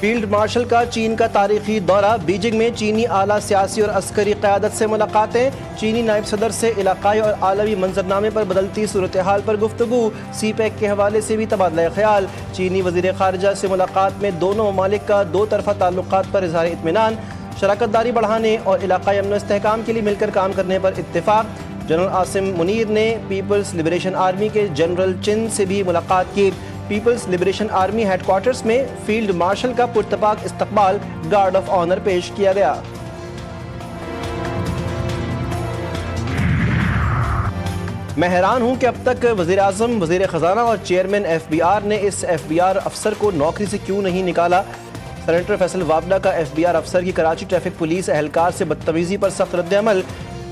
Field marshal کا چین کا تاریخی دورہ، بیجنگ میں چینی اعلیٰ سیاسی اور عسکری قیادت سے ملاقاتیں، چینی نائب صدر سے علاقائی اور عالمی منظرنامے پر بدلتی صورتحال پر گفتگو، سی پیک کے حوالے سے بھی تبادلہ خیال، چینی وزیر خارجہ سے ملاقات میں دونوں ممالک کا دو طرفہ تعلقات پر اظہار اطمینان، شراکت داری بڑھانے اور علاقائی امن و استحکام کے لیے مل کر کام کرنے پر اتفاق۔ جنرل عاصم منیر نے پیپلز لبریشن آرمی کے جنرل چن سے بھی ملاقات کی، پیپلز لبریشن آرمی ہیڈ کوارٹرز میں فیلڈ مارشل کا پرتپاک استقبال، گارڈ آف آنر پیش کیا گیا۔ میں حیران ہوں کہ اب تک وزیر اعظم، وزیر خزانہ اور چیئرمین ایف بی آر نے اس ایف بی آر افسر کو نوکری سے کیوں نہیں نکالا۔ سینیٹر فیصل وابڈا کا ایف بی آر افسر کی کراچی ٹریفک پولیس اہلکار سے بدتمیزی پر سخت رد عمل۔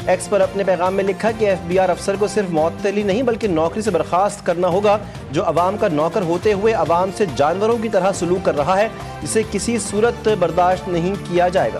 ایکس پر اپنے پیغام میں لکھا کہ ایف بی آر افسر کو صرف معطلی نہیں بلکہ نوکری سے برخاست کرنا ہوگا، جو عوام کا نوکر ہوتے ہوئے عوام سے جانوروں کی طرح سلوک کر رہا ہے، اسے کسی صورت برداشت نہیں کیا جائے گا۔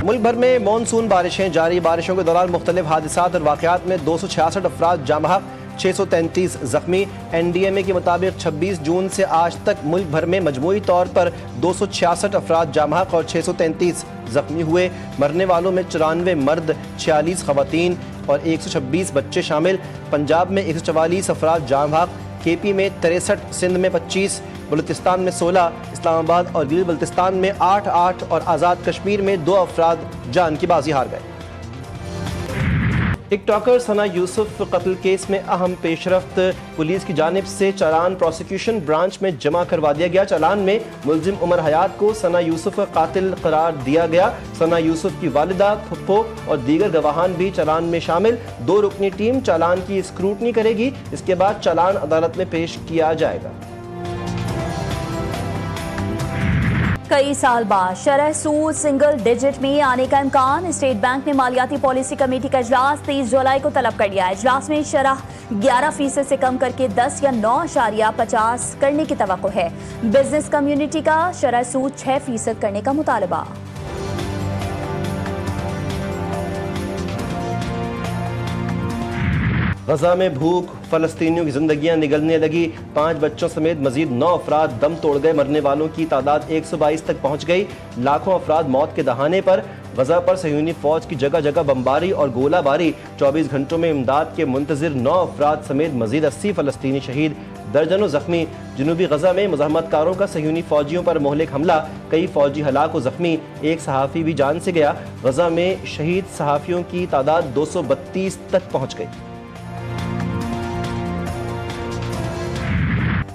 ملک بھر میں مانسون بارشیں جاری، بارشوں کے دوران مختلف حادثات اور واقعات میں 266 افراد جاں بحق، 633 زخمی۔ این ڈی ایم اے کے مطابق 26 جون سے آج تک ملک بھر میں مجموعی طور پر 266 افراد جاں بحق اور 633 زخمی ہوئے۔ مرنے والوں میں 94 مرد، 46 خواتین اور 126 بچے شامل۔ پنجاب میں 144 افراد جاں بحق، کے پی میں 63، سندھ میں 25، بلوچستان میں 16، اسلام آباد اور گلگت بلتستان میں 8 اور آزاد کشمیر میں 2 افراد جان کی بازی ہار گئے۔ ٹک ٹاکر ثنا یوسف قتل کیس میں اہم پیش رفت، پولیس کی جانب سے چالان پروسیکیوشن برانچ میں جمع کروا دیا گیا۔ چالان میں ملزم عمر حیات کو ثنا یوسف کا قاتل قرار دیا گیا۔ ثنا یوسف کی والدہ، پھپھو اور دیگر گواہان بھی چالان میں شامل۔ 2 رکنی ٹیم چالان کی اسکروٹنی کرے گی، اس کے بعد چالان عدالت میں پیش کیا جائے گا۔ کئی سال بعد شرح سود سنگل ڈیجٹ میں آنے کا امکان، اسٹیٹ بینک نے مالیاتی پالیسی کمیٹی کا اجلاس 23 جولائی کو طلب کر لیا۔ اجلاس میں شرح 11% سے کم کر کے 10 یا 9.50 کرنے کی توقع ہے۔ بزنس کمیونٹی کا شرح سود 6% کرنے کا مطالبہ۔ غزہ میں بھوک، فلسطینیوں کی زندگیاں نگلنے لگی، 5 بچوں سمیت مزید 9 افراد دم توڑ گئے، مرنے والوں کی تعداد 122 تک پہنچ گئی، لاکھوں افراد موت کے دہانے پر۔ غزہ پر صہیونی فوج کی جگہ جگہ بمباری اور گولہ باری، 24 گھنٹوں میں امداد کے منتظر 9 افراد سمیت مزید 80 فلسطینی شہید، درجنوں زخمی۔ جنوبی غزہ میں مزاحمت کاروں کا صہیونی فوجیوں پر مہلک حملہ، کئی فوجی ہلاک و زخمی، ایک صحافی بھی جان سے گیا۔ غزہ میں شہید صحافیوں کی تعداد 232 تک پہنچ گئی۔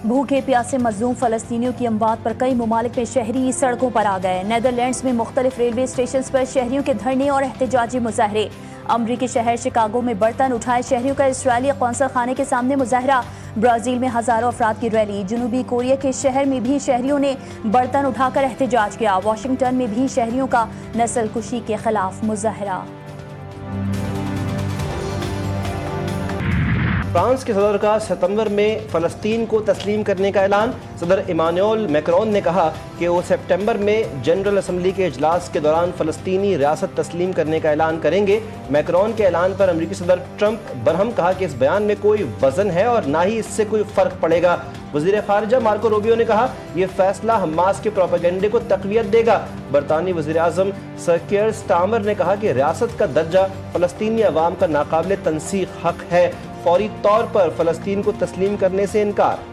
بھوکے پیاسے مظلوم فلسطینیوں کی اموات پر کئی ممالک میں شہری سڑکوں پر آ گئے۔ نیدرلینڈز میں مختلف ریلوے اسٹیشنز پر شہریوں کے دھرنے اور احتجاجی مظاہرے۔ امریکی شہر شکاگو میں برتن اٹھائے شہریوں کا اسرائیلی قونصل خانے کے سامنے مظاہرہ۔ برازیل میں ہزاروں افراد کی ریلی۔ جنوبی کوریا کے شہر میں بھی شہریوں نے برتن اٹھا کر احتجاج کیا۔ واشنگٹن میں بھی شہریوں کا نسل کشی کے خلاف مظاہرہ۔ فرانس کے صدر کا ستمبر میں فلسطین کو تسلیم کرنے کا اعلان۔ صدر ایمانوئل میکرون نے کہا کہ وہ سپٹمبر میں جنرل اسمبلی کے اجلاس کے دوران فلسطینی ریاست تسلیم کرنے کا اعلان کریں گے۔ میکرون کے اعلان پر امریکی صدر ٹرمپ برہم کہا کہ اس بیان میں کوئی وزن ہے اور نہ ہی اس سے کوئی فرق پڑے گا۔ وزیر خارجہ مارکو روبیو نے کہا یہ فیصلہ حماس کے پروپیگنڈے کو تقویت دے گا۔ برطانوی وزیر اعظم سر کیئر سٹارمر نے کہا کہ ریاست کا درجہ فلسطینی عوام کا ناقابل تنسیق حق ہے، فوری طور پر فلسطین کو تسلیم کرنے سے انکار۔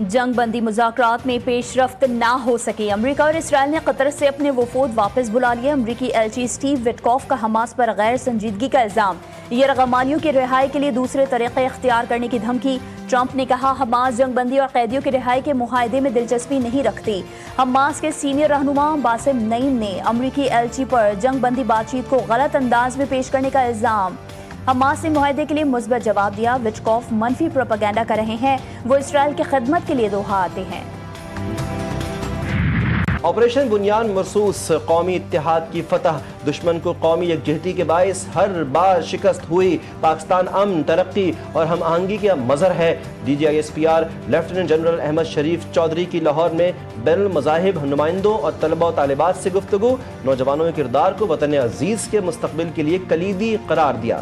جنگ بندی مذاکرات میں پیش رفت نہ ہو سکی، امریکہ اور اسرائیل نے قطر سے اپنے وفود واپس بلا لیے۔ امریکی ایل چی اسٹیو وٹکوف کا حماس پر غیر سنجیدگی کا الزام، یرغمالیوں کی رہائی کے لیے دوسرے طریقے اختیار کرنے کی دھمکی۔ ٹرمپ نے کہا حماس جنگ بندی اور قیدیوں کی رہائی کے معاہدے میں دلچسپی نہیں رکھتی۔ حماس کے سینئر رہنما باسم نعیم نے امریکی ایل چی پر جنگ بندی بات چیت کو غلط انداز میں پیش کرنے کا الزام۔ حماس نے معاہدے کے لیے مثبت جواب دیا۔ وٹکوف منفی پروپیگنڈا کر رہے ہیں، وہ اسرائیل کی خدمت کے لیے دوحہ آتے ہیں۔ آپریشن بنیان مرصوص، قومی اتحاد کی فتح، دشمن کو قومی یکجہتی کے باعث ہر بار شکست ہوئی، پاکستان امن، ترقی اور ہم آہنگی کا مظہر ہے۔ D G I S P R lieutenant general Ahmed Sharif Chaudhry کی لاہور میں بین المذاہب نمائندوں اور طلبہ و طالبات سے گفتگو، نوجوانوں کے کردار کو وطن عزیز کے مستقبل کے لیے کلیدی قرار دیا۔